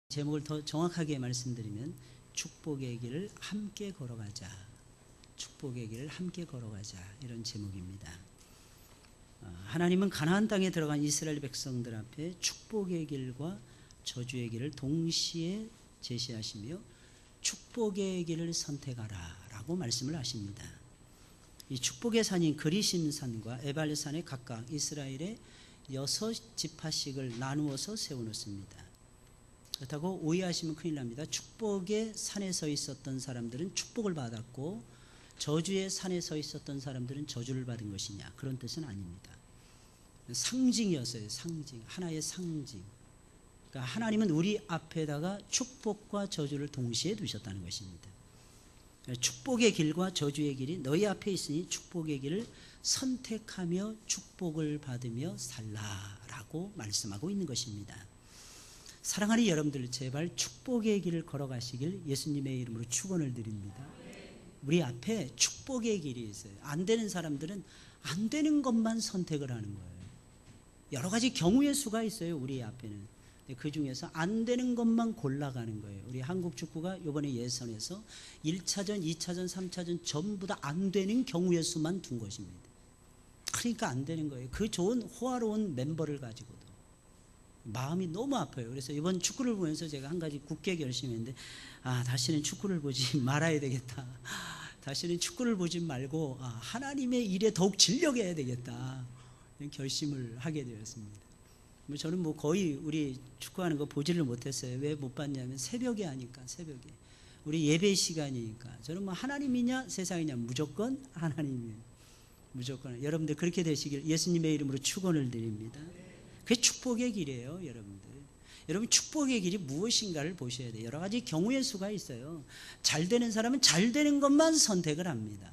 제목을 더 정확하게 말씀드리면 축복의 길을 함께 걸어가자. 축복의 길을 함께 걸어가자. 이런 제목입니다. 하나님은 가나안 땅에 들어간 이스라엘 백성들 앞에 축복의 길과 저주의 길을 동시에 제시하시며 축복의 길을 선택하라 라고 말씀을 하십니다. 이 축복의 산인 그리심산과 에발산에 각각 이스라엘의 6지파씩을 나누어서 세워놓습니다. 그렇다고 오해하시면 큰일 납니다. 축복의 산에 서 있었던 사람들은 축복을 받았고 저주의 산에 서 있었던 사람들은 저주를 받은 것이냐, 그런 뜻은 아닙니다. 상징이었어요. 상징, 하나의 상징. 그러니까 하나님은 우리 앞에다가 축복과 저주를 동시에 두셨다는 것입니다. 축복의 길과 저주의 길이 너희 앞에 있으니 축복의 길을 선택하며 축복을 받으며 살라라고 말씀하고 있는 것입니다. 사랑하는 여러분들, 제발 축복의 길을 걸어가시길 예수님의 이름으로 축원을 드립니다. 우리 앞에 축복의 길이 있어요. 안 되는 사람들은 안 되는 것만 선택을 하는 거예요. 여러 가지 경우의 수가 있어요. 우리 앞에는. 그 중에서 안 되는 것만 골라가는 거예요. 우리 한국 축구가 이번에 예선에서 1차전, 2차전, 3차전 전부 다 안 되는 경우의 수만 둔 것입니다. 그러니까 안 되는 거예요. 그 좋은 호화로운 멤버를 가지고도 마음이 너무 아파요. 그래서 이번 축구를 보면서 제가 한 가지 굳게 결심했는데, 다시는 축구를 보지 말아야 되겠다. 다시는 축구를 보지 말고 하나님의 일에 더욱 진력해야 되겠다. 이런 결심을 하게 되었습니다. 저는 거의 우리 축구하는 거 보지를 못했어요. 왜 못 봤냐면 새벽에 하니까, 새벽에 우리 예배 시간이니까. 저는 하나님이냐 세상이냐 무조건 하나님이에요. 무조건. 여러분들 그렇게 되시길 예수님의 이름으로 축원을 드립니다. 그게 축복의 길이에요. 여러분들, 여러분 축복의 길이 무엇인가를 보셔야 돼요. 여러 가지 경우의 수가 있어요. 잘 되는 사람은 잘 되는 것만 선택을 합니다.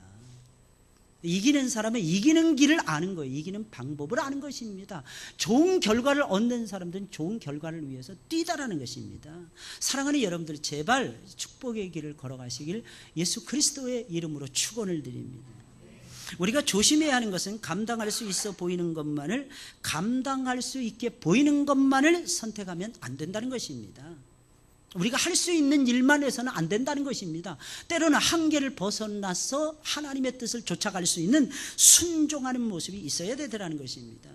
이기는 사람은 이기는 길을 아는 거예요. 이기는 방법을 아는 것입니다. 좋은 결과를 얻는 사람들은 좋은 결과를 위해서 뛰다라는 것입니다. 사랑하는 여러분들, 제발 축복의 길을 걸어가시길 예수 그리스도의 이름으로 축원을 드립니다. 우리가 조심해야 하는 것은 감당할 수 있어 보이는 것만을, 감당할 수 있게 보이는 것만을 선택하면 안 된다는 것입니다. 우리가 할 수 있는 일만 해서는 안 된다는 것입니다. 때로는 한계를 벗어나서 하나님의 뜻을 쫓아갈 수 있는 순종하는 모습이 있어야 되더라는 것입니다.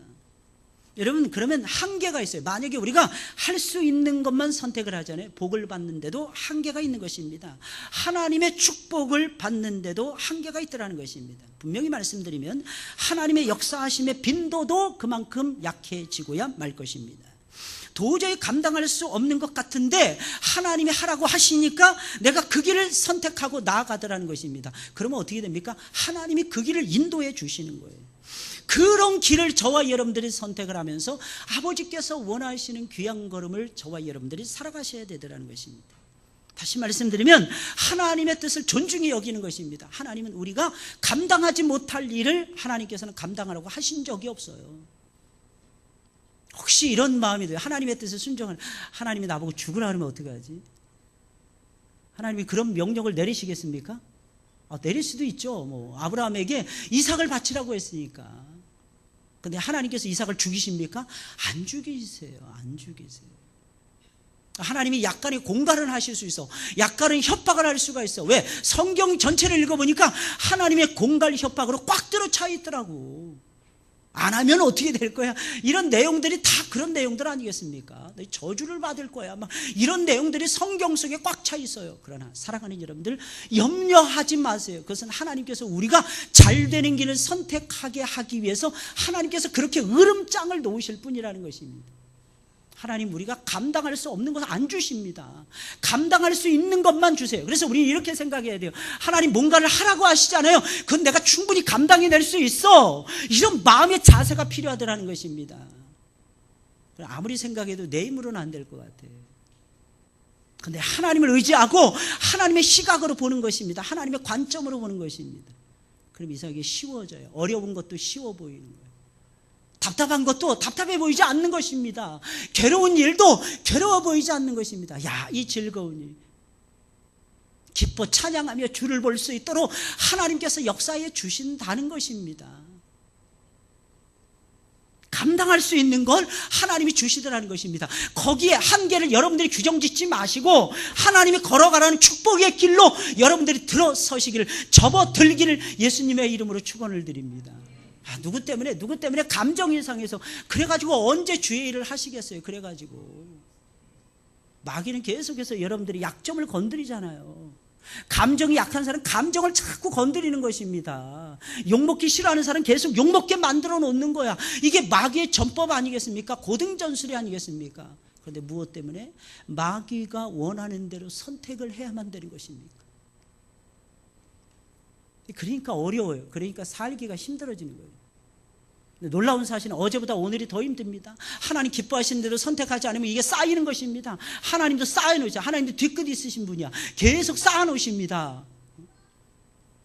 여러분, 그러면 한계가 있어요. 만약에 우리가 할 수 있는 것만 선택을 하잖아요. 복을 받는데도 한계가 있는 것입니다. 하나님의 축복을 받는데도 한계가 있더라는 것입니다. 분명히 말씀드리면 하나님의 역사하심의 빈도도 그만큼 약해지고야 말 것입니다. 도저히 감당할 수 없는 것 같은데 하나님이 하라고 하시니까 내가 그 길을 선택하고 나아가더라는 것입니다. 그러면 어떻게 됩니까? 하나님이 그 길을 인도해 주시는 거예요. 그런 길을 저와 여러분들이 선택을 하면서 아버지께서 원하시는 귀한 걸음을 저와 여러분들이 살아가셔야 되더라는 것입니다. 다시 말씀드리면 하나님의 뜻을 존중히 여기는 것입니다. 하나님은 우리가 감당하지 못할 일을 하나님께서는 감당하라고 하신 적이 없어요. 혹시 이런 마음이 들어요. 하나님의 뜻을 순종하는, 하나님이 나보고 죽으라 하면 어떡하지? 하나님이 그런 명령을 내리시겠습니까? 내릴 수도 있죠. 아브라함에게 이삭을 바치라고 했으니까. 근데 하나님께서 이삭을 죽이십니까? 안 죽이세요. 안 죽이세요. 하나님이 약간의 공갈을 하실 수 있어. 약간은 협박을 할 수가 있어. 왜? 성경 전체를 읽어보니까 하나님의 공갈 협박으로 꽉 들어차 있더라고. 안 하면 어떻게 될 거야? 이런 내용들이 다 그런 내용들 아니겠습니까? 저주를 받을 거야. 이런 내용들이 성경 속에 꽉 차 있어요. 그러나 사랑하는 여러분들, 염려하지 마세요. 그것은 하나님께서 우리가 잘 되는 길을 선택하게 하기 위해서 하나님께서 그렇게 으름장을 놓으실 뿐이라는 것입니다. 하나님, 우리가 감당할 수 없는 것을 안 주십니다. 감당할 수 있는 것만 주세요. 그래서 우리는 이렇게 생각해야 돼요. 하나님 뭔가를 하라고 하시잖아요. 그건 내가 충분히 감당해낼 수 있어. 이런 마음의 자세가 필요하다는 것입니다. 아무리 생각해도 내 힘으로는 안 될 것 같아요. 그런데 하나님을 의지하고 하나님의 시각으로 보는 것입니다. 하나님의 관점으로 보는 것입니다. 그럼 이상하게 쉬워져요. 어려운 것도 쉬워 보이는 거예요. 답답한 것도 답답해 보이지 않는 것입니다. 괴로운 일도 괴로워 보이지 않는 것입니다. 이 즐거운 일, 기뻐 찬양하며 주를 볼 수 있도록 하나님께서 역사해 주신다는 것입니다. 감당할 수 있는 걸 하나님이 주시더라는 것입니다. 거기에 한계를 여러분들이 규정짓지 마시고 하나님이 걸어가라는 축복의 길로 여러분들이 들어서시기를, 접어들기를 예수님의 이름으로 축원을 드립니다. 누구 때문에 감정이 상해서 그래가지고 언제 주의 일을 하시겠어요. 그래가지고 마귀는 계속해서 여러분들이 약점을 건드리잖아요. 감정이 약한 사람은 감정을 자꾸 건드리는 것입니다. 욕먹기 싫어하는 사람은 계속 욕먹게 만들어 놓는 거야. 이게 마귀의 전법 아니겠습니까? 고등전술이 아니겠습니까? 그런데 무엇 때문에? 마귀가 원하는 대로 선택을 해야만 되는 것입니까? 그러니까 어려워요. 그러니까 살기가 힘들어지는 거예요. 놀라운 사실은 어제보다 오늘이 더 힘듭니다. 하나님 기뻐하시는 대로 선택하지 않으면 이게 쌓이는 것입니다. 하나님도 쌓여놓으셔. 하나님도 뒤끝 있으신 분이야. 계속 쌓아놓으십니다.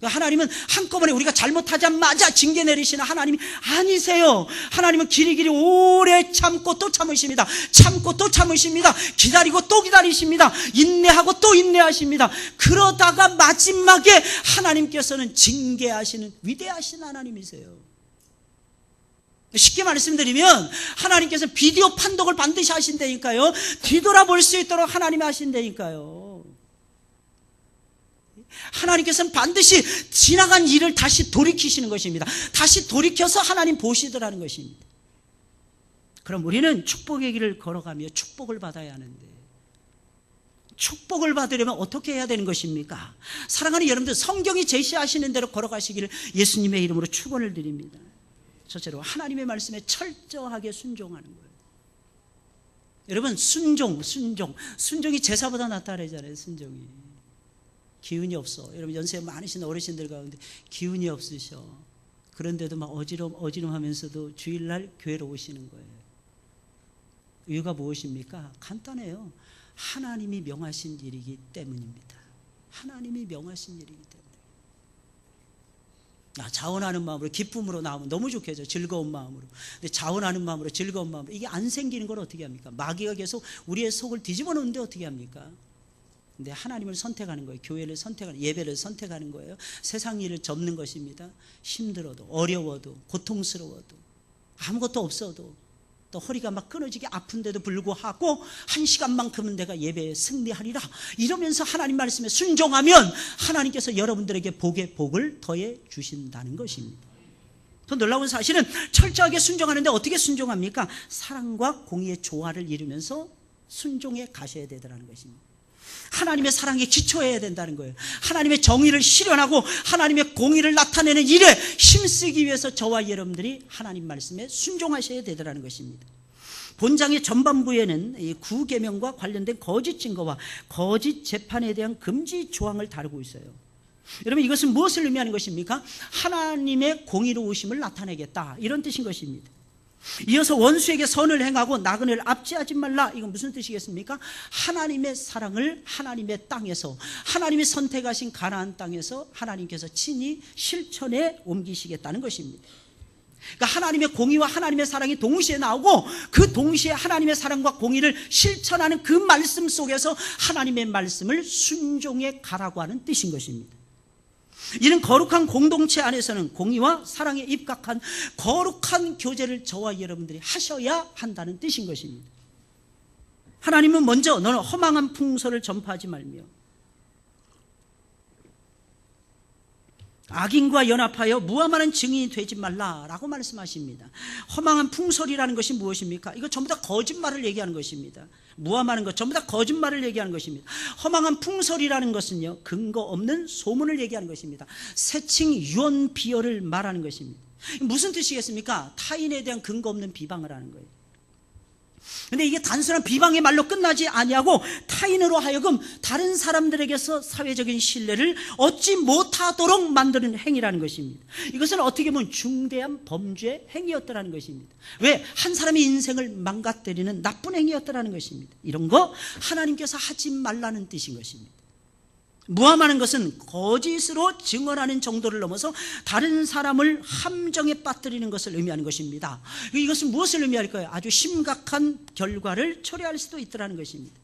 하나님은 한꺼번에 우리가 잘못하자마자 징계 내리시는 하나님이 아니세요. 하나님은 길이길이 오래 참고 또 참으십니다. 참고 또 참으십니다. 기다리고 또 기다리십니다. 인내하고 또 인내하십니다. 그러다가 마지막에 하나님께서는 징계하시는 위대하신 하나님이세요. 쉽게 말씀드리면 하나님께서 비디오 판독을 반드시 하신다니까요. 뒤돌아볼 수 있도록 하나님이 하신다니까요. 하나님께서는 반드시 지나간 일을 다시 돌이키시는 것입니다. 다시 돌이켜서 하나님 보시더라는 것입니다. 그럼 우리는 축복의 길을 걸어가며 축복을 받아야 하는데, 축복을 받으려면 어떻게 해야 되는 것입니까? 사랑하는 여러분들, 성경이 제시하시는 대로 걸어가시기를 예수님의 이름으로 축원을 드립니다. 첫째로 하나님의 말씀에 철저하게 순종하는 거예요. 여러분, 순종이 제사보다 낫다 그러잖아요. 순종이 기운이 없어. 여러분, 연세 많으신 어르신들 가운데 기운이 없으셔. 그런데도 막 어지럼하면서도 주일날 교회로 오시는 거예요. 이유가 무엇입니까? 간단해요. 하나님이 명하신 일이기 때문입니다. 하나님이 명하신 일이기 때문에. 자원하는 마음으로, 기쁨으로 나오면 너무 좋겠죠. 즐거운 마음으로. 근데 자원하는 마음으로, 즐거운 마음으로 이게 안 생기는 걸 어떻게 합니까? 마귀가 계속 우리의 속을 뒤집어 놓는데 어떻게 합니까? 근데 하나님을 선택하는 거예요. 교회를 선택하는, 예배를 선택하는 거예요. 세상 일을 접는 것입니다. 힘들어도, 어려워도, 고통스러워도, 아무것도 없어도, 또 허리가 막 끊어지게 아픈데도 불구하고 한 시간만큼은 내가 예배에 승리하리라 이러면서 하나님 말씀에 순종하면 하나님께서 여러분들에게 복을 더해 주신다는 것입니다. 더 놀라운 사실은 철저하게 순종하는데 어떻게 순종합니까? 사랑과 공의의 조화를 이루면서 순종해 가셔야 되더라는 것입니다. 하나님의 사랑에 기초해야 된다는 거예요. 하나님의 정의를 실현하고 하나님의 공의를 나타내는 일에 힘쓰기 위해서 저와 여러분들이 하나님 말씀에 순종하셔야 되더라는 것입니다. 본장의 전반부에는 이 구계명과 관련된 거짓 증거와 거짓 재판에 대한 금지 조항을 다루고 있어요. 여러분, 이것은 무엇을 의미하는 것입니까? 하나님의 공의로우심을 나타내겠다, 이런 뜻인 것입니다. 이어서 원수에게 선을 행하고 나그네를 압제하지 말라. 이건 무슨 뜻이겠습니까? 하나님의 사랑을 하나님의 땅에서, 하나님이 선택하신 가나안 땅에서 하나님께서 친히 실천에 옮기시겠다는 것입니다. 그러니까 하나님의 공의와 하나님의 사랑이 동시에 나오고 그 동시에 하나님의 사랑과 공의를 실천하는 그 말씀 속에서 하나님의 말씀을 순종해 가라고 하는 뜻인 것입니다. 이는 거룩한 공동체 안에서는 공의와 사랑에 입각한 거룩한 교제를 저와 여러분들이 하셔야 한다는 뜻인 것입니다. 하나님은 먼저 너는 허망한 풍설을 전파하지 말며 악인과 연합하여 무함하는 증인이 되지 말라라고 말씀하십니다. 허망한 풍설이라는 것이 무엇입니까? 이거 전부 다 거짓말을 얘기하는 것입니다. 무함하는 것 전부 다 거짓말을 얘기하는 것입니다. 허망한 풍설이라는 것은요, 근거 없는 소문을 얘기하는 것입니다. 새칭 유언 비어를 말하는 것입니다. 무슨 뜻이겠습니까? 타인에 대한 근거 없는 비방을 하는 거예요. 근데 이게 단순한 비방의 말로 끝나지 아니하고 타인으로 하여금 다른 사람들에게서 사회적인 신뢰를 얻지 못하도록 만드는 행위라는 것입니다. 이것은 어떻게 보면 중대한 범죄 행위였더라는 것입니다. 왜? 한 사람의 인생을 망가뜨리는 나쁜 행위였더라는 것입니다. 이런 거 하나님께서 하지 말라는 뜻인 것입니다. 무함하는 것은 거짓으로 증언하는 정도를 넘어서 다른 사람을 함정에 빠뜨리는 것을 의미하는 것입니다. 이것은 무엇을 의미할까요? 아주 심각한 결과를 초래할 수도 있더라는 것입니다.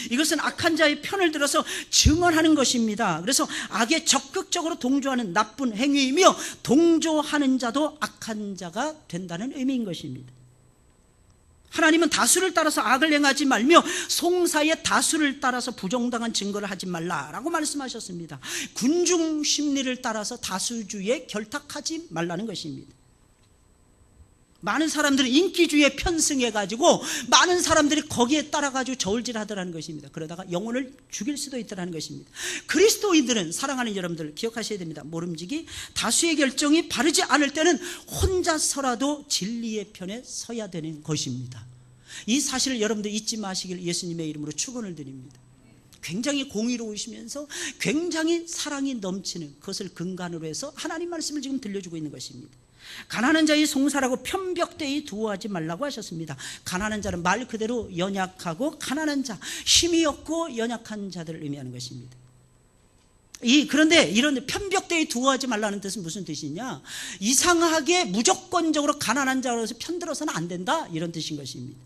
이것은 악한 자의 편을 들어서 증언하는 것입니다. 그래서 악에 적극적으로 동조하는 나쁜 행위이며 동조하는 자도 악한 자가 된다는 의미인 것입니다. 하나님은 다수를 따라서 악을 행하지 말며 송사의 다수를 따라서 부정당한 증거를 하지 말라라고 말씀하셨습니다. 군중 심리를 따라서 다수주의에 결탁하지 말라는 것입니다. 많은 사람들이 인기주의에 편승해가지고 많은 사람들이 거기에 따라가지고 저울질하더라는 것입니다. 그러다가 영혼을 죽일 수도 있다는 것입니다. 그리스도인들은, 사랑하는 여러분들 기억하셔야 됩니다. 모름지기 다수의 결정이 바르지 않을 때는 혼자서라도 진리의 편에 서야 되는 것입니다. 이 사실을 여러분들 잊지 마시길 예수님의 이름으로 축원을 드립니다. 굉장히 공의로우시면서 굉장히 사랑이 넘치는 그것을 근간으로 해서 하나님 말씀을 지금 들려주고 있는 것입니다. 가난한 자의 송사라고 편벽되이 두어하지 말라고 하셨습니다. 가난한 자는 말 그대로 연약하고 가난한 자, 힘이 없고 연약한 자들을 의미하는 것입니다. 그런데 이런 편벽되이 두어하지 말라는 뜻은 무슨 뜻이냐? 이상하게 무조건적으로 가난한 자로서 편들어서는 안 된다, 이런 뜻인 것입니다.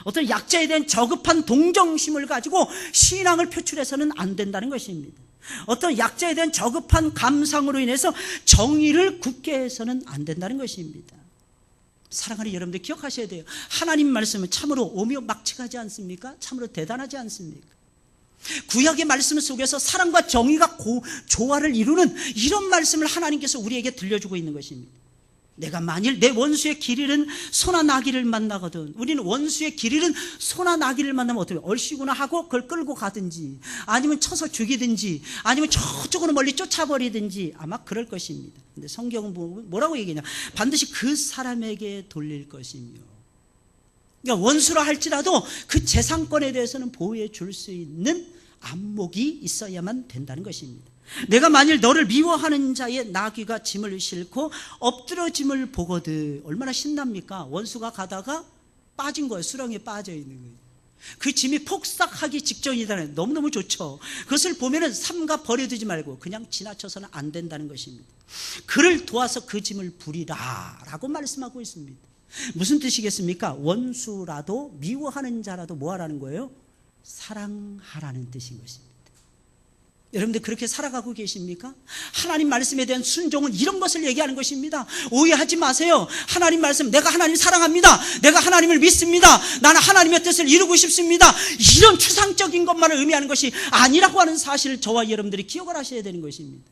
어떤 약자에 대한 저급한 동정심을 가지고 신앙을 표출해서는 안 된다는 것입니다. 어떤 약자에 대한 저급한 감상으로 인해서 정의를 굳게 해서는 안 된다는 것입니다. 사랑하는 여러분들 기억하셔야 돼요. 하나님 말씀은 참으로 오묘막측하지 않습니까? 참으로 대단하지 않습니까? 구약의 말씀 속에서 사랑과 정의가 조화를 이루는 이런 말씀을 하나님께서 우리에게 들려주고 있는 것입니다. 내가 만일 내 원수의 길 잃은 소나 나귀를 만나거든, 우리는 원수의 길 잃은 소나 나귀를 만나면 어떻게 얼씨구나 하고 그걸 끌고 가든지, 아니면 쳐서 죽이든지, 아니면 저쪽으로 멀리 쫓아버리든지 아마 그럴 것입니다. 근데 성경은 뭐라고 얘기하냐? 반드시 그 사람에게 돌릴 것이며, 그러니까 원수라 할지라도 그 재산권에 대해서는 보호해 줄 수 있는 안목이 있어야만 된다는 것입니다. 내가 만일 너를 미워하는 자의 나귀가 짐을 싣고 엎드러짐을 보거든, 얼마나 신납니까? 원수가 가다가 빠진 거예요. 수렁에 빠져 있는 거예요. 그 짐이 폭삭하기 직전이다는, 너무너무 좋죠. 그것을 보면은 삼가 버려두지 말고 그냥 지나쳐서는 안 된다는 것입니다. 그를 도와서 그 짐을 부리라 라고 말씀하고 있습니다. 무슨 뜻이겠습니까? 원수라도, 미워하는 자라도 뭐 하라는 거예요? 사랑하라는 뜻인 것입니다. 여러분들 그렇게 살아가고 계십니까? 하나님 말씀에 대한 순종은 이런 것을 얘기하는 것입니다. 오해하지 마세요. 하나님 말씀, 내가 하나님 사랑합니다, 내가 하나님을 믿습니다, 나는 하나님의 뜻을 이루고 싶습니다, 이런 추상적인 것만을 의미하는 것이 아니라고 하는 사실을 저와 여러분들이 기억을 하셔야 되는 것입니다.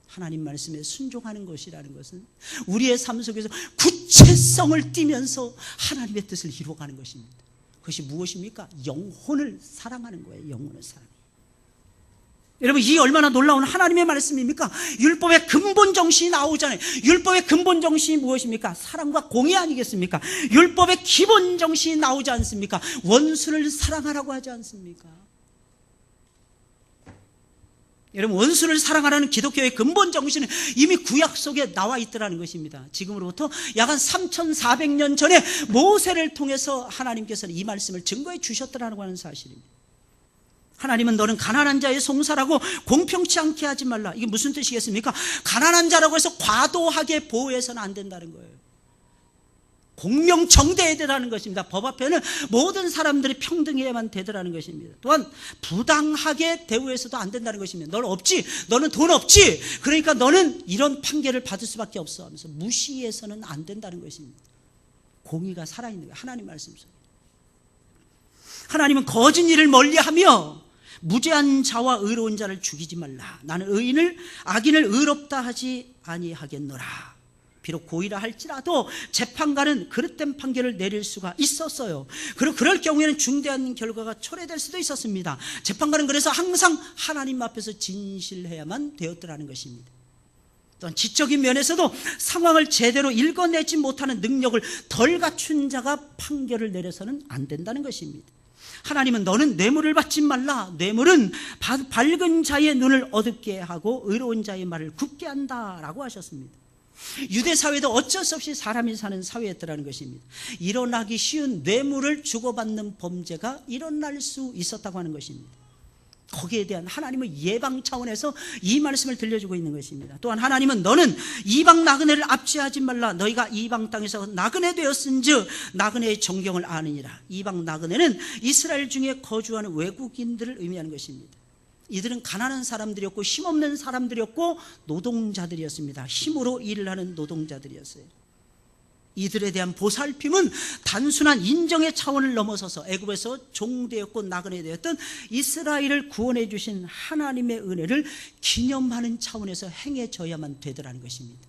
하나님 말씀에 순종하는 것이라는 것은 우리의 삶 속에서 구체성을 띠면서 하나님의 뜻을 이루어가는 것입니다. 그것이 무엇입니까? 영혼을 사랑하는 거예요. 영혼을 사랑. 여러분, 이 얼마나 놀라운 하나님의 말씀입니까? 율법의 근본 정신이 나오잖아요. 율법의 근본 정신이 무엇입니까? 사랑과 공의 아니겠습니까? 율법의 기본 정신이 나오지 않습니까? 원수를 사랑하라고 하지 않습니까? 여러분, 원수를 사랑하라는 기독교의 근본 정신은 이미 구약 속에 나와 있더라는 것입니다. 지금으로부터 약 한 3,400년 전에 모세를 통해서 하나님께서는 이 말씀을 증거해 주셨더라고 하는 사실입니다. 하나님은 너는 가난한 자의 송사라고 공평치 않게 하지 말라. 이게 무슨 뜻이겠습니까? 가난한 자라고 해서 과도하게 보호해서는 안 된다는 거예요. 공명정대해야 되라는 것입니다. 법 앞에는 모든 사람들이 평등해야만 되더라는 것입니다. 또한 부당하게 대우해서도 안 된다는 것입니다. 너는 없지, 너는 돈 없지, 그러니까 너는 이런 판결을 받을 수밖에 없어 하면서 무시해서는 안 된다는 것입니다. 공의가 살아있는 거예요. 하나님 말씀 속에. 하나님은 거짓 일을 멀리하며 무죄한 자와 의로운 자를 죽이지 말라. 나는 악인을 의롭다 하지 아니하겠노라. 비록 고의라 할지라도 재판관은 그릇된 판결을 내릴 수가 있었어요. 그리고 그럴 경우에는 중대한 결과가 초래될 수도 있었습니다. 재판관은 그래서 항상 하나님 앞에서 진실해야만 되었더라는 것입니다. 또한 지적인 면에서도 상황을 제대로 읽어내지 못하는 능력을 덜 갖춘 자가 판결을 내려서는 안 된다는 것입니다. 하나님은 너는 뇌물을 받지 말라. 뇌물은 밝은 자의 눈을 어둡게 하고 의로운 자의 말을 굽게 한다라고 하셨습니다. 유대 사회도 어쩔 수 없이 사람이 사는 사회였더라는 것입니다. 일어나기 쉬운 뇌물을 주고받는 범죄가 일어날 수 있었다고 하는 것입니다. 거기에 대한 하나님의 예방 차원에서 이 말씀을 들려주고 있는 것입니다. 또한 하나님은 너는 이방 나그네를 압제하지 말라. 너희가 이방 땅에서 나그네 되었은즉 나그네의 정경을 아느니라. 이방 나그네는 이스라엘 중에 거주하는 외국인들을 의미하는 것입니다. 이들은 가난한 사람들이었고 힘없는 사람들이었고 노동자들이었습니다. 힘으로 일을 하는 노동자들이었어요. 이들에 대한 보살핌은 단순한 인정의 차원을 넘어서서 애굽에서 종되었고 나그네 되었던 이스라엘을 구원해 주신 하나님의 은혜를 기념하는 차원에서 행해져야만 되더라는 것입니다.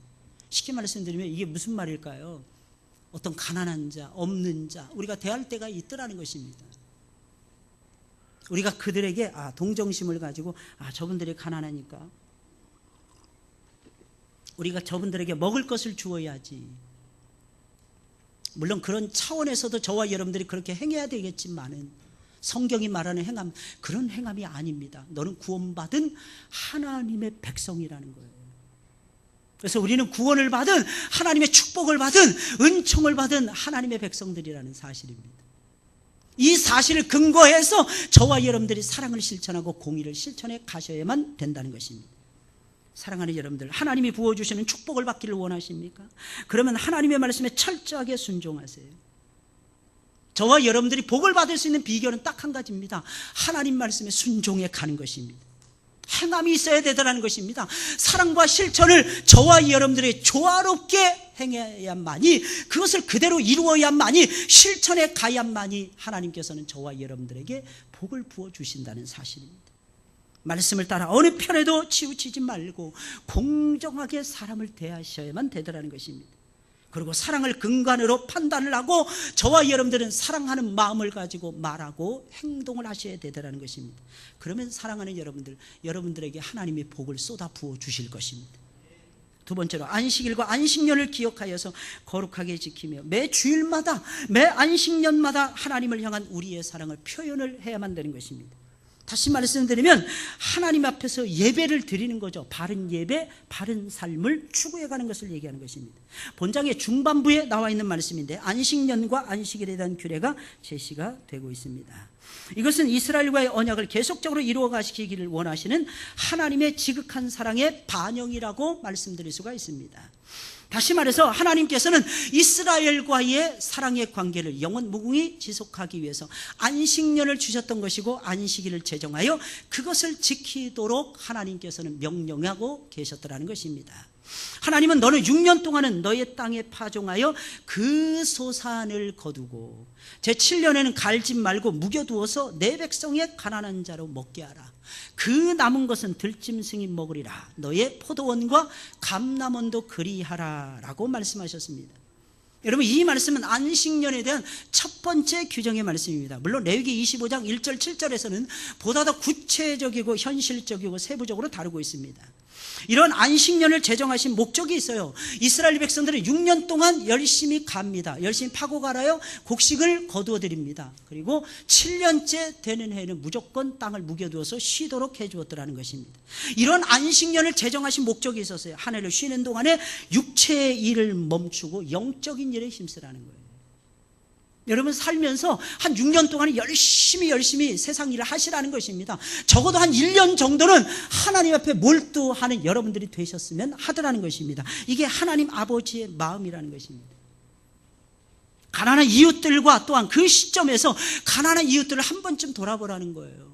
쉽게 말씀드리면 이게 무슨 말일까요? 어떤 가난한 자, 없는 자 우리가 대할 때가 있더라는 것입니다. 우리가 그들에게 동정심을 가지고 저분들이 가난하니까 우리가 저분들에게 먹을 것을 주어야지. 물론 그런 차원에서도 저와 여러분들이 그렇게 행해야 되겠지만은 성경이 말하는 행함, 그런 행함이 아닙니다. 너는 구원받은 하나님의 백성이라는 거예요. 그래서 우리는 구원을 받은, 하나님의 축복을 받은, 은총을 받은 하나님의 백성들이라는 사실입니다. 이 사실을 근거해서 저와 여러분들이 사랑을 실천하고 공의를 실천해 가셔야만 된다는 것입니다. 사랑하는 여러분들, 하나님이 부어주시는 축복을 받기를 원하십니까? 그러면 하나님의 말씀에 철저하게 순종하세요. 저와 여러분들이 복을 받을 수 있는 비결은 딱 한 가지입니다. 하나님 말씀에 순종해 가는 것입니다. 행함이 있어야 되더라는 것입니다. 사랑과 실천을 저와 여러분들이 조화롭게 행해야만이, 그것을 그대로 이루어야만이, 실천해 가야만이 하나님께서는 저와 여러분들에게 복을 부어주신다는 사실입니다. 말씀을 따라 어느 편에도 치우치지 말고 공정하게 사람을 대하셔야만 되더라는 것입니다. 그리고 사랑을 근간으로 판단을 하고 저와 여러분들은 사랑하는 마음을 가지고 말하고 행동을 하셔야 되더라는 것입니다. 그러면 사랑하는 여러분들, 여러분들에게 하나님의 복을 쏟아 부어 주실 것입니다. 두 번째로 안식일과 안식년을 기억하여서 거룩하게 지키며 매 주일마다, 매 안식년마다 하나님을 향한 우리의 사랑을 표현을 해야만 되는 것입니다. 다시 말씀드리면 하나님 앞에서 예배를 드리는 거죠. 바른 예배, 바른 삶을 추구해가는 것을 얘기하는 것입니다. 본장의 중반부에 나와 있는 말씀인데 안식년과 안식일에 대한 규례가 제시가 되고 있습니다. 이것은 이스라엘과의 언약을 계속적으로 이루어 가시기를 원하시는 하나님의 지극한 사랑의 반영이라고 말씀드릴 수가 있습니다. 다시 말해서 하나님께서는 이스라엘과의 사랑의 관계를 영원 무궁히 지속하기 위해서 안식년을 주셨던 것이고 안식일을 제정하여 그것을 지키도록 하나님께서는 명령하고 계셨더라는 것입니다. 하나님은 너는 6년 동안은 너의 땅에 파종하여 그 소산을 거두고 제7년에는 갈지 말고 묵여두어서 내 백성의 가난한 자로 먹게 하라. 그 남은 것은 들짐승이 먹으리라. 너의 포도원과 감람원도 그리하라 라고 말씀하셨습니다. 여러분, 이 말씀은 안식년에 대한 첫 번째 규정의 말씀입니다. 물론 레위기 25장 1절 7절에서는 보다 더 구체적이고 현실적이고 세부적으로 다루고 있습니다. 이런 안식년을 제정하신 목적이 있어요. 이스라엘 백성들은 6년 동안 열심히 갑니다. 열심히 파고 갈아요. 곡식을 거두어 드립니다. 그리고 7년째 되는 해에는 무조건 땅을 묵여두어서 쉬도록 해주었더라는 것입니다. 이런 안식년을 제정하신 목적이 있었어요. 한 해를 쉬는 동안에 육체의 일을 멈추고 영적인 일에 힘쓰라는 거예요. 여러분 살면서 한 6년 동안 열심히 세상 일을 하시라는 것입니다. 적어도 한 1년 정도는 하나님 앞에 몰두하는 여러분들이 되셨으면 하더라는 것입니다. 이게 하나님 아버지의 마음이라는 것입니다. 가난한 이웃들과 또한 그 시점에서 가난한 이웃들을 한 번쯤 돌아보라는 거예요.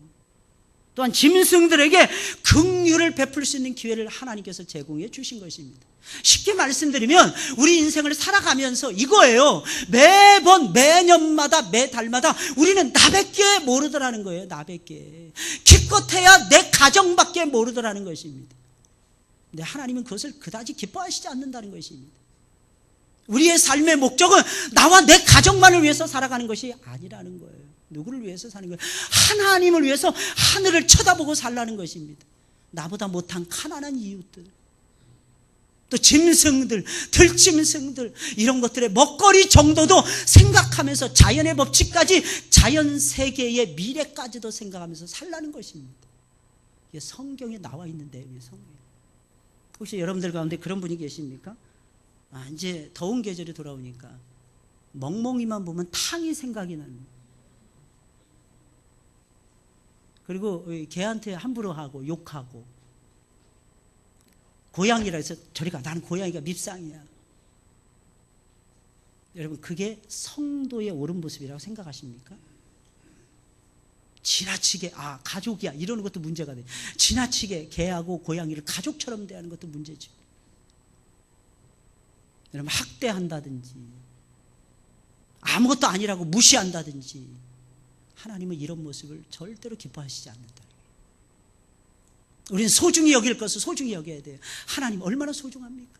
또한 짐승들에게 긍휼을 베풀 수 있는 기회를 하나님께서 제공해 주신 것입니다. 쉽게 말씀드리면 우리 인생을 살아가면서 이거예요. 매번 매년마다 매달마다 우리는 나밖에 모르더라는 거예요. 나밖에. 기껏해야 내 가정밖에 모르더라는 것입니다. 근데 하나님은 그것을 그다지 기뻐하시지 않는다는 것입니다. 우리의 삶의 목적은 나와 내 가정만을 위해서 살아가는 것이 아니라는 거예요. 누구를 위해서 사는 거예요? 하나님을 위해서 하늘을 쳐다보고 살라는 것입니다. 나보다 못한 가난한 이웃들, 또 짐승들, 들짐승들, 이런 것들의 먹거리 정도도 생각하면서 자연의 법칙까지, 자연 세계의 미래까지도 생각하면서 살라는 것입니다. 이게 성경에 나와 있는데 왜 성경에? 혹시 여러분들 가운데 그런 분이 계십니까? 이제 더운 계절이 돌아오니까 멍멍이만 보면 탕이 생각이 납니다. 그리고 개한테 함부로 하고 욕하고, 고양이라 해서 저리 가, 나는 고양이가 밉상이야. 여러분, 그게 성도의 옳은 모습이라고 생각하십니까? 지나치게 가족이야 이러는 것도 문제가 돼. 지나치게 개하고 고양이를 가족처럼 대하는 것도 문제죠. 여러분, 학대한다든지 아무것도 아니라고 무시한다든지, 하나님은 이런 모습을 절대로 기뻐하시지 않는다. 우리는 소중히 여길 것을 소중히 여겨야 돼요. 하나님 얼마나 소중합니까?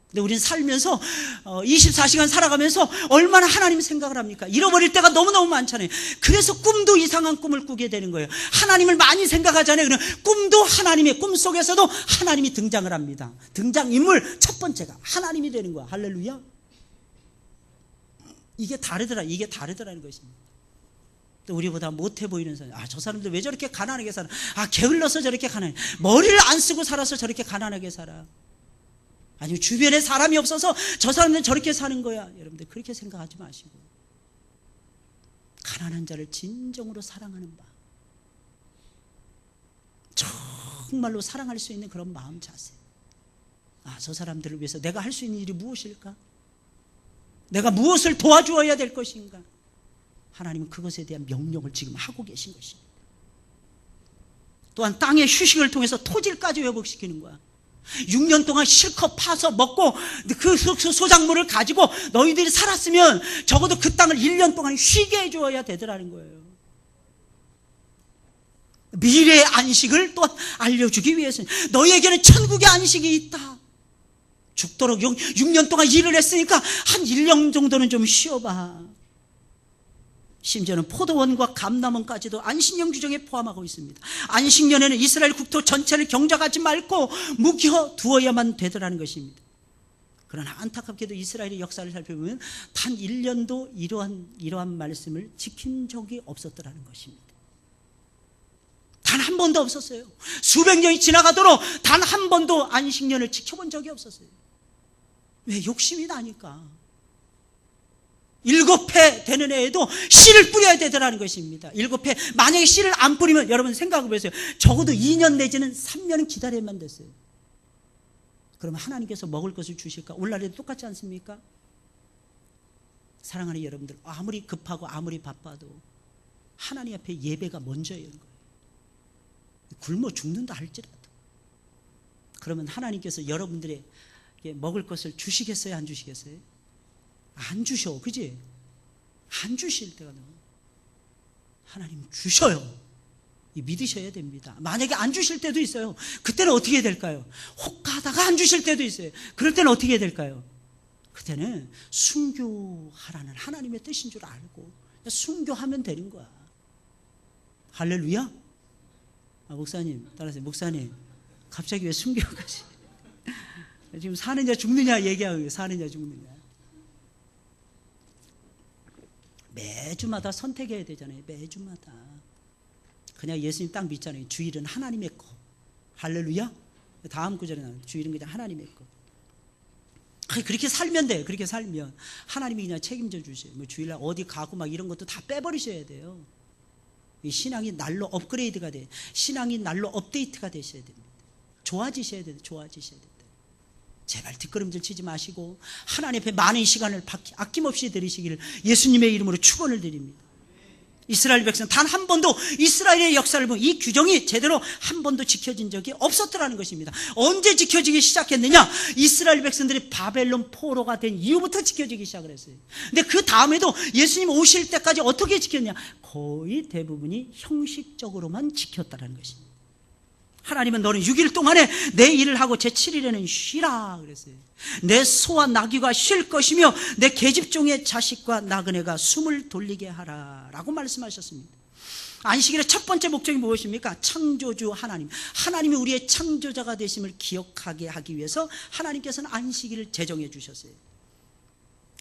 근데 우리는 살면서 24시간 살아가면서 얼마나 하나님 생각을 합니까? 잃어버릴 때가 너무너무 많잖아요. 그래서 꿈도 이상한 꿈을 꾸게 되는 거예요. 하나님을 많이 생각하잖아요. 그럼 꿈도 하나님의, 꿈 속에서도 하나님이 등장을 합니다. 등장인물 첫 번째가 하나님이 되는 거야. 할렐루야. 이게 다르더라는 것입니다. 또 우리보다 못해 보이는 사람, 저 사람들 왜 저렇게 가난하게 살아? 게을러서 저렇게 가난해. 머리를 안 쓰고 살아서 저렇게 가난하게 살아. 아니면 주변에 사람이 없어서 저 사람들은 저렇게 사는 거야. 여러분들 그렇게 생각하지 마시고, 가난한 자를 진정으로 사랑하는 바, 정말로 사랑할 수 있는 그런 마음 자세. 저 사람들을 위해서 내가 할 수 있는 일이 무엇일까? 내가 무엇을 도와주어야 될 것인가? 하나님은 그것에 대한 명령을 지금 하고 계신 것입니다. 또한 땅의 휴식을 통해서 토질까지 회복시키는 거야. 6년 동안 실컷 파서 먹고 그 소작물을 가지고 너희들이 살았으면 적어도 그 땅을 1년 동안 쉬게 해줘야 되더라는 거예요. 미래의 안식을 또한 알려주기 위해서, 너희에게는 천국의 안식이 있다. 죽도록 6년 동안 일을 했으니까 한 1년 정도는 좀 쉬어봐. 심지어는 포도원과 감람원까지도 안식년 규정에 포함하고 있습니다. 안식년에는 이스라엘 국토 전체를 경작하지 말고 묵혀두어야만 되더라는 것입니다. 그러나 안타깝게도 이스라엘의 역사를 살펴보면 단 1년도 이러한 말씀을 지킨 적이 없었더라는 것입니다. 단 한 번도 없었어요. 수백 년이 지나가도록 단 한 번도 안식년을 지켜본 적이 없었어요. 왜? 욕심이 나니까. 7해 되는 해에도 씨를 뿌려야 되더라는 것입니다. 7해 만약에 씨를 안 뿌리면 여러분 생각해 보세요. 적어도 2년 내지는 3년은 기다려야만 됐어요. 그러면 하나님께서 먹을 것을 주실까? 오늘날에도 똑같지 않습니까? 사랑하는 여러분들, 아무리 급하고 아무리 바빠도 하나님 앞에 예배가 먼저인 거예요. 굶어 죽는다 할지라도. 그러면 하나님께서 여러분들의 먹을 것을 주시겠어요? 안 주시겠어요? 안 주셔, 그지? 안 주실 때가 너무. 하나님 주셔요. 믿으셔야 됩니다. 만약에 안 주실 때도 있어요. 그때는 어떻게 될까요? 혹하다가 안 주실 때도 있어요. 그럴 때는 어떻게 될까요? 그때는 순교하라는 하나님의 뜻인 줄 알고 순교하면 되는 거야. 할렐루야. 목사님, 따라서 목사님, 갑자기 왜 순교까지? 지금 사느냐 죽느냐 얘기하고 있어요. 사느냐 죽느냐. 매주마다 선택해야 되잖아요. 매주마다. 그냥 예수님 딱 믿잖아요. 주일은 하나님의 거. 할렐루야. 다음 구절에 나와요. 주일은 그냥 하나님의 거. 그렇게 살면 돼요. 그렇게 살면 하나님이 그냥 책임져 주세요. 뭐 주일날 어디 가고 막 이런 것도 다 빼버리셔야 돼요. 이 신앙이 날로 업그레이드가 돼. 신앙이 날로 업데이트가 되셔야 됩니다. 좋아지셔야 돼요. 좋아지셔야 됩니다. 제발 뒷걸음질 치지 마시고 하나님 앞에 많은 시간을 아낌없이 드리시기를 예수님의 이름으로 축원을 드립니다. 이스라엘 백성 단 한 번도 이스라엘의 역사를 보면 이 규정이 제대로 한 번도 지켜진 적이 없었더라는 것입니다. 언제 지켜지기 시작했느냐? 이스라엘 백성들이 바벨론 포로가 된 이후부터 지켜지기 시작을 했어요. 근데 그 다음에도 예수님 오실 때까지 어떻게 지켰냐? 거의 대부분이 형식적으로만 지켰다는 것입니다. 하나님은 너는 6일 동안에 내 일을 하고 제7일에는 쉬라 그랬어요. 내 소와 나귀가 쉴 것이며 내 계집종의 자식과 나그네가 숨을 돌리게 하라 라고 말씀하셨습니다. 안식일의 첫 번째 목적이 무엇입니까? 창조주 하나님. 하나님이 우리의 창조자가 되심을 기억하게 하기 위해서 하나님께서는 안식일을 제정해 주셨어요.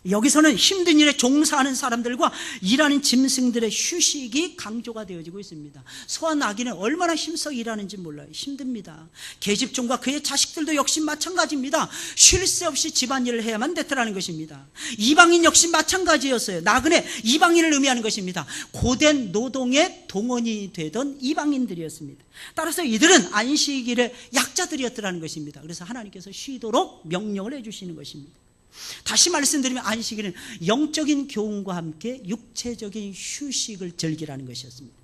여기서는 힘든 일에 종사하는 사람들과 일하는 짐승들의 휴식이 강조가 되어지고 있습니다. 소와 나귀는 얼마나 힘써 일하는지 몰라요. 힘듭니다. 계집종과 그의 자식들도 역시 마찬가지입니다. 쉴 새 없이 집안일을 해야만 됐더라는 것입니다. 이방인 역시 마찬가지였어요. 나그네, 이방인을 의미하는 것입니다. 고된 노동의 동원이 되던 이방인들이었습니다. 따라서 이들은 안식일의 약자들이었더라는 것입니다. 그래서 하나님께서 쉬도록 명령을 해주시는 것입니다. 다시 말씀드리면 안식일은 영적인 교훈과 함께 육체적인 휴식을 즐기라는 것이었습니다.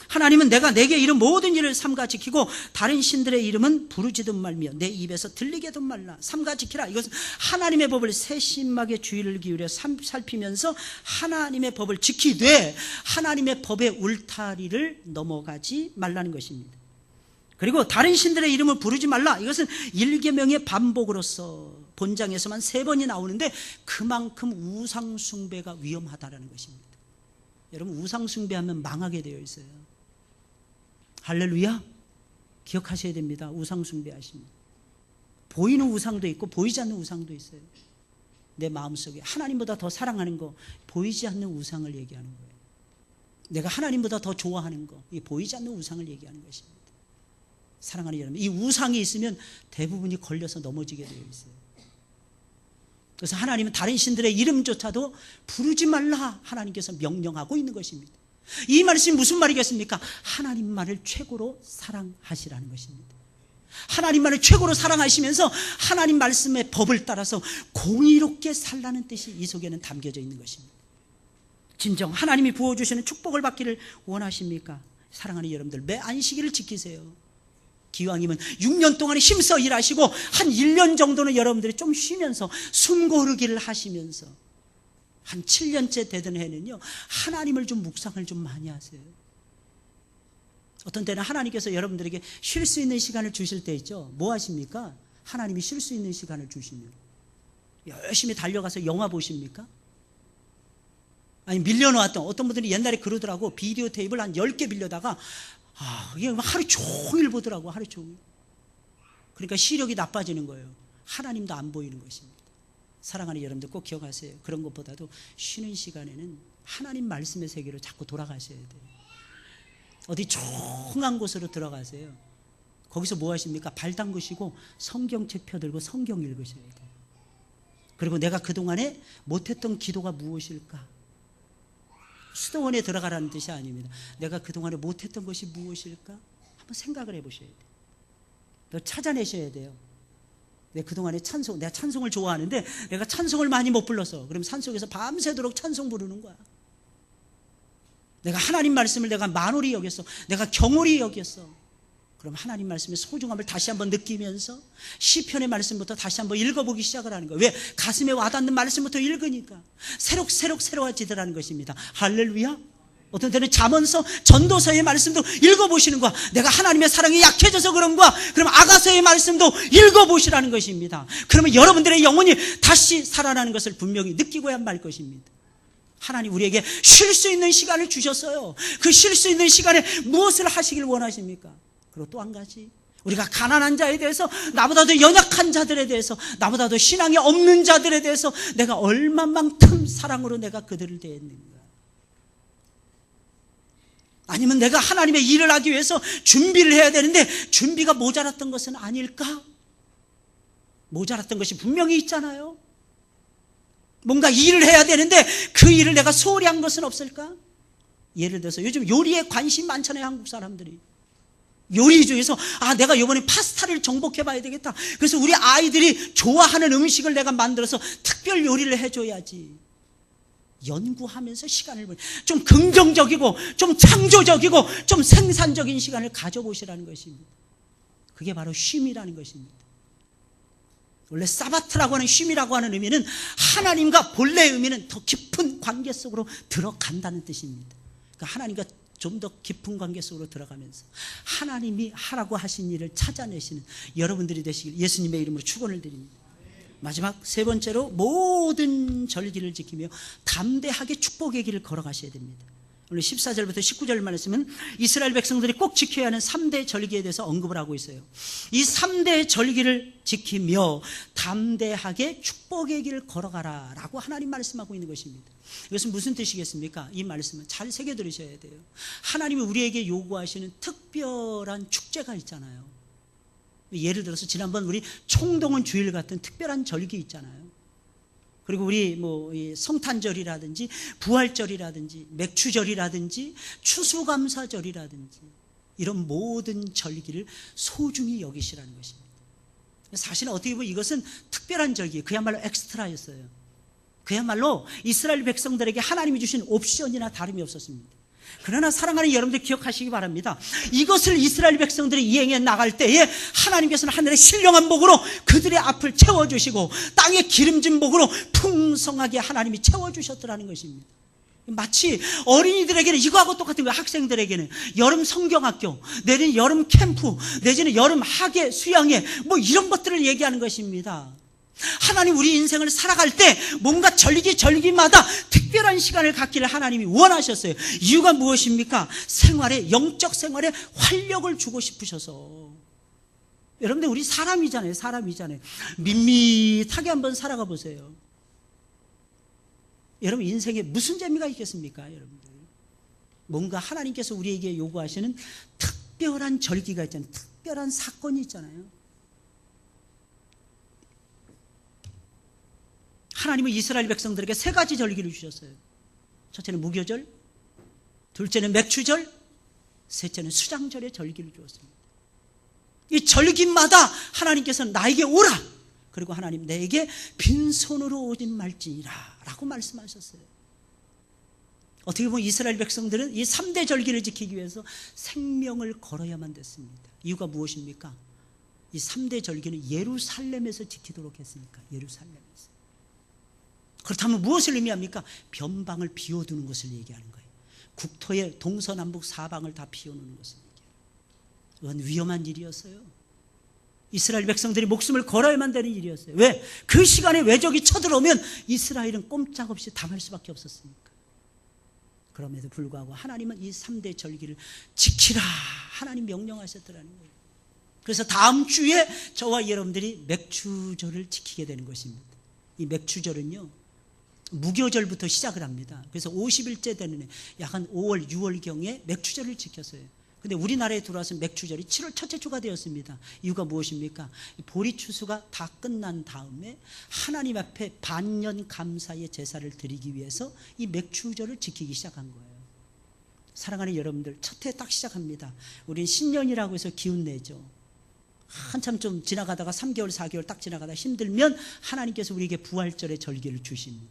하나님은 내가 내게 이른 모든 일을 삼가 지키고 다른 신들의 이름은 부르지도 말며 내 입에서 들리게도 말라. 삼가 지키라. 이것은 하나님의 법을 세심하게 주의를 기울여 살피면서 하나님의 법을 지키되 하나님의 법의 울타리를 넘어가지 말라는 것입니다. 그리고 다른 신들의 이름을 부르지 말라. 이것은 일계명의 반복으로서 본장에서만 3번이 나오는데 그만큼 우상 숭배가 위험하다라는 것입니다. 여러분, 우상 숭배하면 망하게 되어 있어요. 할렐루야. 기억하셔야 됩니다. 우상 숭배하시면 보이는 우상도 있고 보이지 않는 우상도 있어요. 내 마음속에 하나님보다 더 사랑하는 거, 보이지 않는 우상을 얘기하는 거예요. 내가 하나님보다 더 좋아하는 거, 이 보이지 않는 우상을 얘기하는 것입니다. 사랑하는 여러분, 이 우상이 있으면 대부분이 걸려서 넘어지게 되어 있어요. 그래서 하나님은 다른 신들의 이름조차도 부르지 말라 하나님께서 명령하고 있는 것입니다. 이 말씀이 무슨 말이겠습니까? 하나님만을 최고로 사랑하시라는 것입니다. 하나님만을 최고로 사랑하시면서 하나님 말씀의 법을 따라서 공의롭게 살라는 뜻이 이 속에는 담겨져 있는 것입니다. 진정 하나님이 부어주시는 축복을 받기를 원하십니까? 사랑하는 여러분들, 매 안식일을 지키세요. 기왕이면 6년 동안 힘써 일하시고 한 1년 정도는 여러분들이 좀 쉬면서 숨 고르기를 하시면서 한 7년째 되던 해는요, 하나님을 좀 묵상을 좀 많이 하세요. 어떤 때는 하나님께서 여러분들에게 쉴 수 있는 시간을 주실 때 있죠. 뭐 하십니까? 하나님이 쉴 수 있는 시간을 주시면 열심히 달려가서 영화 보십니까? 아니, 밀려놓았던, 어떤 분들이 옛날에 그러더라고. 비디오 테이프를 한 10개 빌려다가 이게 하루 종일 보더라고. 하루 종일. 그러니까 시력이 나빠지는 거예요. 하나님도 안 보이는 것입니다. 사랑하는 여러분들, 꼭 기억하세요. 그런 것보다도 쉬는 시간에는 하나님 말씀의 세계로 자꾸 돌아가셔야 돼요. 어디 조용한 곳으로 들어가세요. 거기서 뭐 하십니까? 발 담그시고 성경책 펴들고 성경 읽으셔야 돼요. 그리고 내가 그동안에 못했던 기도가 무엇일까? 수도원에 들어가라는 뜻이 아닙니다. 내가 그동안에 못했던 것이 무엇일까? 한번 생각을 해보셔야 돼요. 너 찾아내셔야 돼요. 내가 그동안에 내가 찬송을 좋아하는데 내가 찬송을 많이 못 불러서, 그럼 산속에서 밤새도록 찬송 부르는 거야. 내가 하나님 말씀을 내가 만홀히 여겼어. 내가 경홀히 여겼어. 그럼 하나님 말씀의 소중함을 다시 한번 느끼면서 시편의 말씀부터 다시 한번 읽어보기 시작을 하는 거예요. 왜? 가슴에 와닿는 말씀부터 읽으니까 새록새록새로워지더라는 것입니다. 할렐루야. 어떤 때는 잠언서, 전도서의 말씀도 읽어보시는 거야. 내가 하나님의 사랑이 약해져서 그런 거야. 그럼 아가서의 말씀도 읽어보시라는 것입니다. 그러면 여러분들의 영혼이 다시 살아나는 것을 분명히 느끼고야 말 것입니다. 하나님 우리에게 쉴 수 있는 시간을 주셨어요. 그 쉴 수 있는 시간에 무엇을 하시길 원하십니까? 그리고 또 한 가지, 우리가 가난한 자에 대해서, 나보다도 연약한 자들에 대해서, 나보다도 신앙이 없는 자들에 대해서 내가 얼마만큼 사랑으로 내가 그들을 대했는가? 아니면 내가 하나님의 일을 하기 위해서 준비를 해야 되는데 준비가 모자랐던 것은 아닐까? 모자랐던 것이 분명히 있잖아요. 뭔가 일을 해야 되는데 그 일을 내가 소홀히 한 것은 없을까? 예를 들어서 요즘 요리에 관심 많잖아요. 한국 사람들이 요리 중에서 내가 이번에 파스타를 정복해 봐야 되겠다. 그래서 우리 아이들이 좋아하는 음식을 내가 만들어서 특별 요리를 해줘야지. 연구하면서 시간을 좀 긍정적이고 좀 창조적이고 좀 생산적인 시간을 가져보시라는 것입니다. 그게 바로 쉼이라는 것입니다. 원래 사바트라고 하는 쉼이라고 하는 의미는 하나님과 본래의 의미는 더 깊은 관계 속으로 들어간다는 뜻입니다. 그러니까 하나님과 좀 더 깊은 관계 속으로 들어가면서 하나님이 하라고 하신 일을 찾아내시는 여러분들이 되시길 예수님의 이름으로 축원을 드립니다. 마지막 3번째로, 모든 절기를 지키며 담대하게 축복의 길을 걸어가셔야 됩니다. 오늘 14절부터 19절 말씀은 이스라엘 백성들이 꼭 지켜야 하는 3대 절기에 대해서 언급을 하고 있어요. 이 3대 절기를 지키며 담대하게 축복의 길을 걸어가라 라고 하나님 말씀하고 있는 것입니다. 이것은 무슨 뜻이겠습니까? 이 말씀은 잘 새겨 들으셔야 돼요. 하나님이 우리에게 요구하시는 특별한 축제가 있잖아요. 예를 들어서 지난번 우리 총동원 주일 같은 특별한 절기 있잖아요. 그리고 우리 성탄절이라든지 부활절이라든지 맥추절이라든지 추수감사절이라든지 이런 모든 절기를 소중히 여기시라는 것입니다. 사실은 어떻게 보면 이것은 특별한 절기, 그야말로 엑스트라였어요. 그야말로 이스라엘 백성들에게 하나님이 주신 옵션이나 다름이 없었습니다. 그러나 사랑하는 여러분들 기억하시기 바랍니다. 이것을 이스라엘 백성들이 이행해 나갈 때에 하나님께서는 하늘의 신령한 복으로 그들의 앞을 채워주시고 땅의 기름진 복으로 풍성하게 하나님이 채워주셨더라는 것입니다. 마치 어린이들에게는 이거하고 똑같은 거예요. 학생들에게는 여름 성경학교, 내지는 여름 캠프, 내지는 여름 학예, 수양회 뭐 이런 것들을 얘기하는 것입니다. 하나님 우리 인생을 살아갈 때 뭔가 절기마다 특별한 시간을 갖기를 하나님이 원하셨어요. 이유가 무엇입니까? 영적 생활에 활력을 주고 싶으셔서. 여러분들 우리 사람이잖아요. 밋밋하게 한번 살아가 보세요. 여러분 인생에 무슨 재미가 있겠습니까? 여러분들 뭔가 하나님께서 우리에게 요구하시는 특별한 절기가 있잖아요. 특별한 사건이 있잖아요. 하나님은 이스라엘 백성들에게 3가지 절기를 주셨어요. 첫째는 무교절, 둘째는 맥추절, 셋째는 수장절의 절기를 주었습니다. 이 절기마다 하나님께서는 나에게 오라, 그리고 하나님 내게 빈손으로 오진 말지니라 라고 말씀하셨어요. 어떻게 보면 이스라엘 백성들은 이 3대 절기를 지키기 위해서 생명을 걸어야만 됐습니다. 이유가 무엇입니까? 이 3대 절기는 예루살렘에서 지키도록 했으니까. 예루살렘에서. 그렇다면 무엇을 의미합니까? 변방을 비워두는 것을 얘기하는 거예요. 국토의 동서남북 사방을 다 비워놓는 것을 얘기해요. 이건 위험한 일이었어요. 이스라엘 백성들이 목숨을 걸어야만 되는 일이었어요. 왜? 그 시간에 외적이 쳐들어오면 이스라엘은 꼼짝없이 당할 수밖에 없었으니까. 그럼에도 불구하고 하나님은 이 3대 절기를 지키라 하나님 명령하셨더라는 거예요. 그래서 다음 주에 저와 여러분들이 맥추절을 지키게 되는 것입니다. 이 맥추절은요 무교절부터 시작을 합니다. 그래서 50일째 되는 약 한 5월 6월경에 맥추절을 지켰어요. 근데 우리나라에 들어와서 맥추절이 7월 첫째 주가 되었습니다. 이유가 무엇입니까? 보리추수가 다 끝난 다음에 하나님 앞에 반년 감사의 제사를 드리기 위해서 이 맥추절을 지키기 시작한 거예요. 사랑하는 여러분들, 첫 해 딱 시작합니다. 우리는 신년이라고 해서 기운 내죠. 한참 좀 지나가다가 3개월 4개월 딱 지나가다 힘들면 하나님께서 우리에게 부활절의 절기를 주십니다.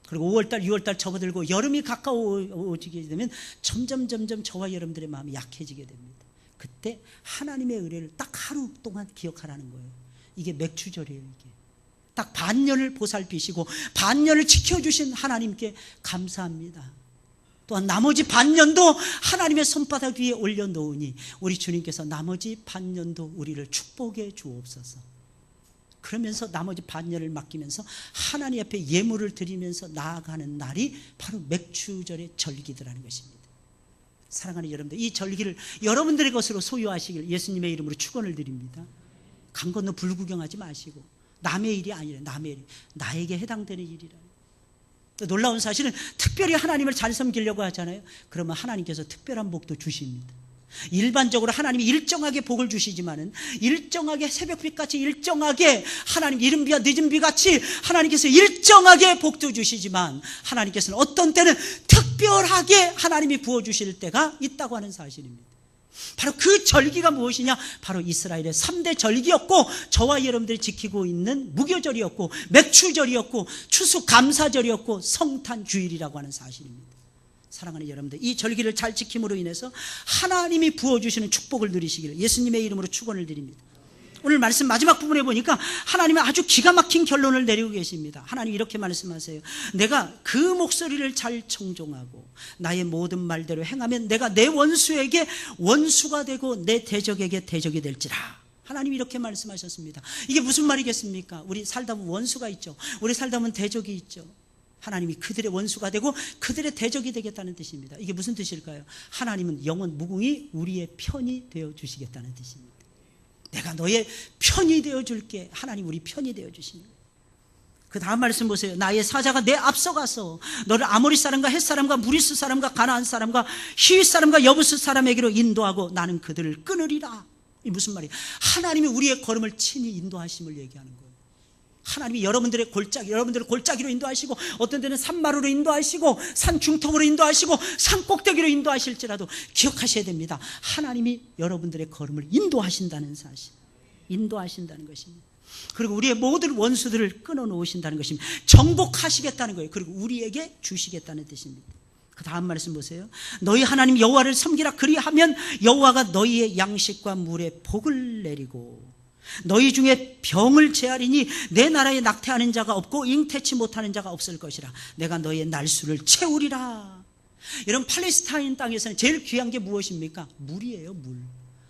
그리고 5월달 6월달 접어들고 여름이 가까워지게 되면 점점 저와 여러분들의 마음이 약해지게 됩니다. 그때 하나님의 은혜를 딱 하루 동안 기억하라는 거예요. 이게 맥추절이에요. 이게 딱 반년을 보살피시고 반년을 지켜주신 하나님께 감사합니다. 또한 나머지 반년도 하나님의 손바닥 위에 올려놓으니 우리 주님께서 나머지 반년도 우리를 축복해 주옵소서. 그러면서 나머지 반년을 맡기면서 하나님 앞에 예물을 드리면서 나아가는 날이 바로 맥추절의 절기더라는 것입니다. 사랑하는 여러분들, 이 절기를 여러분들의 것으로 소유하시길 예수님의 이름으로 축원을 드립니다. 강 건너 불구경하지 마시고 남의 일이 아니라 남의 일, 나에게 해당되는 일이라. 놀라운 사실은 특별히 하나님을 잘 섬기려고 하잖아요. 그러면 하나님께서 특별한 복도 주십니다. 일반적으로 하나님이 일정하게 복을 주시지만은 일정하게 새벽빛같이 일정하게 하나님 이른비와 늦은비같이 하나님께서 일정하게 복도 주시지만 하나님께서는 어떤 때는 특별하게 하나님이 부어주실 때가 있다고 하는 사실입니다. 바로 그 절기가 무엇이냐? 바로 이스라엘의 3대 절기였고 저와 여러분들이 지키고 있는 무교절이었고 맥추절이었고 추수감사절이었고 성탄주일이라고 하는 사실입니다. 사랑하는 여러분들, 이 절기를 잘 지킴으로 인해서 하나님이 부어주시는 축복을 누리시기를 예수님의 이름으로 축원을 드립니다. 오늘 말씀 마지막 부분에 보니까 하나님은 아주 기가 막힌 결론을 내리고 계십니다. 하나님 이렇게 말씀하세요. 내가 그 목소리를 잘 청종하고 나의 모든 말대로 행하면 내가 내 원수에게 원수가 되고 내 대적에게 대적이 될지라. 하나님이 이렇게 말씀하셨습니다. 이게 무슨 말이겠습니까? 우리 살다 보면 원수가 있죠. 우리 살다 보면 대적이 있죠. 하나님이 그들의 원수가 되고 그들의 대적이 되겠다는 뜻입니다. 이게 무슨 뜻일까요? 하나님은 영원 무궁히 우리의 편이 되어 주시겠다는 뜻입니다. 내가 너의 편이 되어 줄게. 하나님 우리 편이 되어 주시는 거예요. 그 다음 말씀 보세요. 나의 사자가 내 앞서가서 너를 아모리 사람과 헷 사람과 무리스 사람과 가나안 사람과 히윗 사람과 여부스 사람에게로 인도하고 나는 그들을 끊으리라. 이 무슨 말이에요? 하나님이 우리의 걸음을 친히 인도하심을 얘기하는 거예요. 하나님이 여러분들의 여러분들을 골짜기로 인도하시고 어떤 때는 산마루로 인도하시고 산 중턱으로 인도하시고 산 꼭대기로 인도하실지라도 기억하셔야 됩니다. 하나님이 여러분들의 걸음을 인도하신다는 사실, 인도하신다는 것입니다. 그리고 우리의 모든 원수들을 끊어놓으신다는 것입니다. 정복하시겠다는 거예요. 그리고 우리에게 주시겠다는 뜻입니다. 그 다음 말씀 보세요. 너희 하나님 여호와를 섬기라. 그리하면 여호와가 너희의 양식과 물에 복을 내리고 너희 중에 병을 제하리니 내 나라에 낙태하는 자가 없고 잉태치 못하는 자가 없을 것이라. 내가 너희의 날수를 채우리라. 이런 팔레스타인 땅에서는 제일 귀한 게 무엇입니까? 물이에요. 물.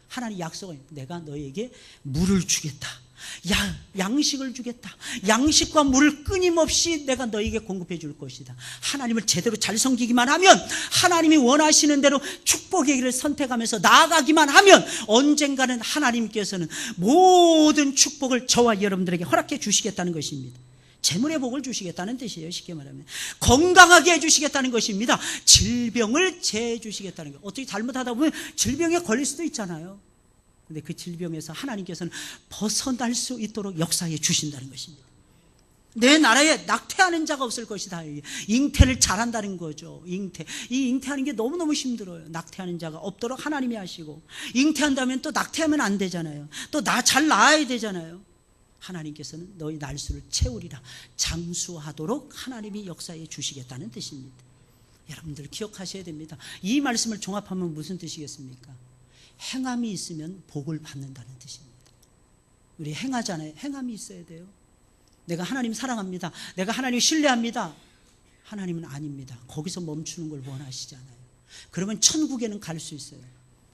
하나님 약속은 내가 너희에게 물을 주겠다. 양식을 주겠다. 양식과 물을 끊임없이 내가 너희에게 공급해 줄 것이다. 하나님을 제대로 잘 섬기기만 하면, 하나님이 원하시는 대로 축복의 길을 선택하면서 나아가기만 하면 언젠가는 하나님께서는 모든 축복을 저와 여러분들에게 허락해 주시겠다는 것입니다. 재물의 복을 주시겠다는 뜻이에요. 쉽게 말하면 건강하게 해주시겠다는 것입니다. 질병을 제해 주시겠다는 것. 어떻게 잘못하다 보면 질병에 걸릴 수도 있잖아요. 근데 그 질병에서 하나님께서는 벗어날 수 있도록 역사해 주신다는 것입니다. 내 나라에 낙태하는 자가 없을 것이다. 잉태를 잘한다는 거죠. 이 잉태하는 게 너무너무 힘들어요. 낙태하는 자가 없도록 하나님이 하시고, 잉태한다면 또 낙태하면 안 되잖아요. 또 잘 낳아야 되잖아요. 하나님께서는 너희 날수를 채우리라. 장수하도록 하나님이 역사해 주시겠다는 뜻입니다. 여러분들 기억하셔야 됩니다. 이 말씀을 종합하면 무슨 뜻이겠습니까? 행함이 있으면 복을 받는다는 뜻입니다. 우리 행하잖아요. 행함이 있어야 돼요. 내가 하나님 사랑합니다. 내가 하나님 신뢰합니다. 하나님은 아닙니다. 거기서 멈추는 걸 원하시잖아요. 그러면 천국에는 갈 수 있어요.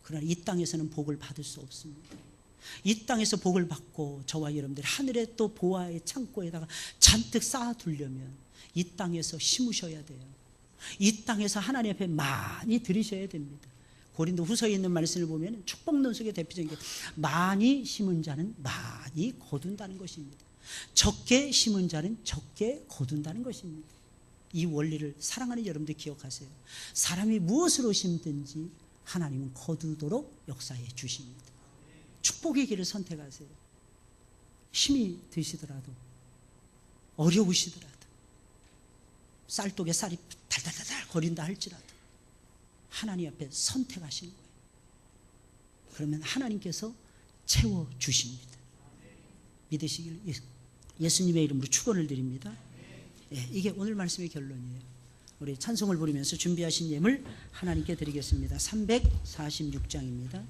그러나 이 땅에서는 복을 받을 수 없습니다. 이 땅에서 복을 받고 저와 여러분들이 하늘의 또 보화의 창고에다가 잔뜩 쌓아두려면 이 땅에서 심으셔야 돼요. 이 땅에서 하나님 앞에 많이 들이셔야 됩니다. 고린도 후서에 있는 말씀을 보면 축복론 속의 대표적인 게 많이 심은 자는 많이 거둔다는 것입니다. 적게 심은 자는 적게 거둔다는 것입니다. 이 원리를 사랑하는 여러분들 기억하세요. 사람이 무엇으로 심든지 하나님은 거두도록 역사해 주십니다. 축복의 길을 선택하세요. 힘이 드시더라도, 어려우시더라도, 쌀독에 쌀이 달달달달 거린다 할지라도 하나님 앞에 선택하신 거예요. 그러면 하나님께서 채워주십니다. 믿으시길 예수님의 이름으로 축원을 드립니다. 이게 오늘 말씀의 결론이에요. 우리 찬송을 부르면서 준비하신 예물 하나님께 드리겠습니다. 346장입니다.